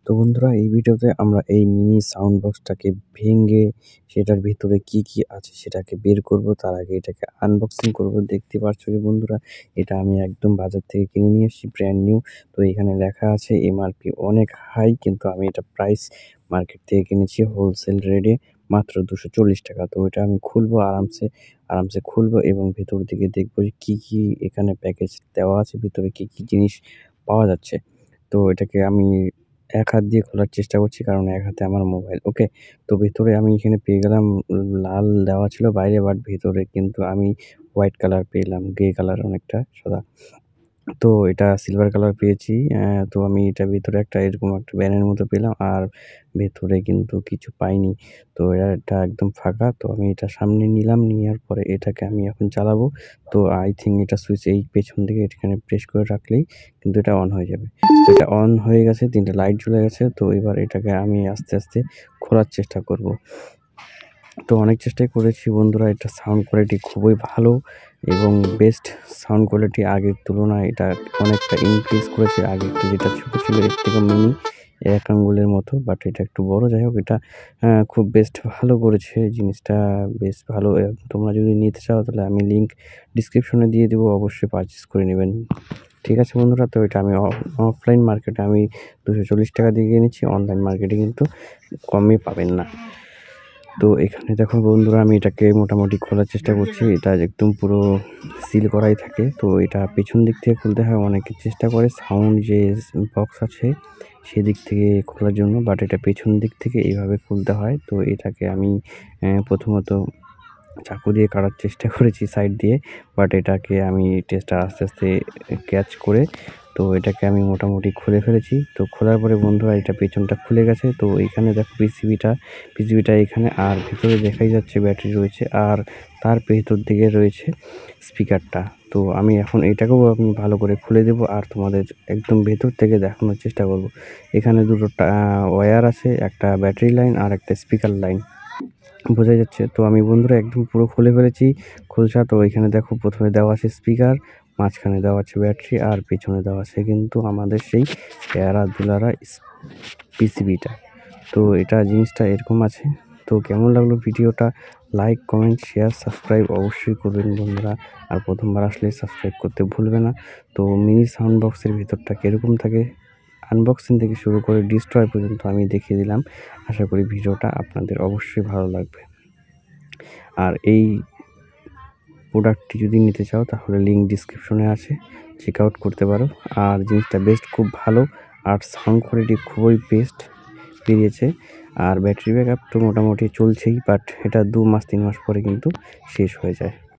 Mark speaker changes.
Speaker 1: তো বন্ধুরা, এই ভিডিওতে আমরা এই মিনি সাউন্ড বক্সটাকে ভেঙে সেটার ভিতরে কি কি আছে সেটাকে বের করব। তার আগে এটাকে আনবক্সিং করব। দেখতে পাচ্ছ যে বন্ধুরা, এটা আমি একদম বাজার থেকে কিনে নিয়ে এসেছি, ব্র্যান্ড নিউ। তো এখানে লেখা আছে এমআরপি অনেক হাই, কিন্তু আমি এটা প্রাইস মার্কেট থেকে কিনেছি হোলসেল রেটে মাত্র 240 টাকা। তো এটা আমি খুলবো আরামসে খুলবো এবং ভেতর দিকে দেখবো যে কি কি এখানে প্যাকেজ দেওয়া আছে, ভিতরে কি কি জিনিস পাওয়া যাচ্ছে। তো এটাকে আমি এক হাত দিয়ে খোলার চেষ্টা করছি, কারণ এক হাতে আমার মোবাইল। ওকে। তো ভেতরে আমি এখানে পেয়ে গেলাম লাল দেওয়া ছিল বাইরে, বাট ভেতরে কিন্তু আমি হোয়াইট কালার পেলাম, গ্রে কালার অনেকটা সাদা। তো এটা সিলভার কালার পেয়েছি। তো আমি এটার ভিতরে একটা এরকম একটা ব্যানের মতো পেলাম, আর ভেতরে কিন্তু কিছু পাইনি। তো এটা একদম ফাঁকা। তো আমি এটা সামনে নিলাম, নেওয়ার পরে এটাকে আমি এখন চালাবো। তো আই থিংক এটা সুইচ এই পেছন দিকে এখানে প্রেস করে রাখলেই কিন্তু এটা অন হয়ে যাবে। তো এটা অন হয়ে গেছে, ৩ টা লাইট জ্বলে গেছে। তো এবার এটাকে আমি আস্তে আস্তে খোলার চেষ্টা করব। তো অনেক চেষ্টাই করেছি বন্ধুরা, এটা সাউন্ড কোয়ালিটি খুবই ভালো এবং বেস্ট সাউন্ড কোয়ালিটি আগের তুলনায় এটা অনেকটা ইনক্রিজ করেছে। আগে একটু যেটা ছোট ছিল এর থেকে মিনি, এক আঙ্গুলের মতো, বাট এটা একটু বড়। যাই হোক, এটা খুব বেস্ট ভালো করেছে, জিনিসটা বেশ ভালো। তোমরা যদি নিতে চাও তাহলে আমি লিঙ্ক ডিসক্রিপশনে দিয়ে দেবো, অবশ্যই পারচেস করে নেবেন। ঠিক আছে বন্ধুরা, তো এটা আমি অফলাইন মার্কেটে আমি 240 টাকা দিয়ে কিনেছি, অনলাইন মার্কেটে কিন্তু কমে পাবেন না। তো এখানে দেখো বন্ধুরা, আমি এটাকে মোটামুটি খোলার চেষ্টা করছি। এটা একদম পুরো সিল করাই থাকে। তো এটা পেছন দিক থেকে খুলতে হয়, অনেকে চেষ্টা করে সাউন্ড যে বক্স আছে সেদিক থেকে খোলার জন্য, বাট এটা পেছন দিক থেকে এইভাবে খুলতে হয়। তো এটাকে আমি প্রথমত চাকু দিয়ে কাটার চেষ্টা করেছি সাইড দিয়ে, বাট এটাকে আমি টেস্টটা আস্তে আস্তে ক্যাচ করে তো এটাকে আমি মোটামুটি খুলে ফেলেছি। তো খোলার পরে বন্ধুরা, এটা পেছনটা খুলে গেছে। তো এখানে দেখো পিসিবিটা এখানে, আর ভিতরে দেখাই যাচ্ছে ব্যাটারি রয়েছে, আর তার ভেতর দিকে রয়েছে স্পিকারটা। তো আমি এখন এটাকেও আমি ভালো করে খুলে দেবো আর তোমাদের একদম ভেতর থেকে দেখানোর চেষ্টা করব। এখানে দুটো ওয়্যার আছে, একটা ব্যাটারি লাইন আর একটা স্পিকার লাইন, বোঝা যাচ্ছে। তো আমি বন্ধুরা একদম পুরো খুলে ফেলেছি খোলসা। তো এখানে দেখো প্রথমে দেওয়া আছে স্পিকার, মাঝখানে দেওয়া আছে ব্যাটারি, আর পেছনে দেওয়া আছে কিন্তু আমাদের সেই প্যারা দুলারা পিসিবিটা। তো এটা জিনিসটা এরকম আছে। তো কেমন লাগলো ভিডিওটা? লাইক, কমেন্ট, শেয়ার, সাবস্ক্রাইব অবশ্যই করবেন বন্ধুরা। আর প্রথমবার আসলে সাবস্ক্রাইব করতে ভুলবে না। তো মিনি সাউন্ড বক্সের ভিতরটা কীরকম থাকে আনবক্সিং থেকে শুরু করে ডিস্ট্রয় পর্যন্ত আমি দেখিয়ে দিলাম। আশা করি ভিডিওটা আপনাদের অবশ্যই ভালো লাগবে। আর এই প্রোডাক্টটি যদি নিতে চাও তাহলে লিঙ্ক ডিসক্রিপশনে আছে, চেক আউট করতে পারো। আর জিনিসটা বেস্ট, খুব ভালো, আর সাউন্ড কোয়ালিটি খুবই বেস্ট বেরিয়েছে। আর ব্যাটারি ব্যাকআপ তো মোটামুটি চলছেই, বাট এটা 2 মাস 3 মাস পরে কিন্তু শেষ হয়ে যায়।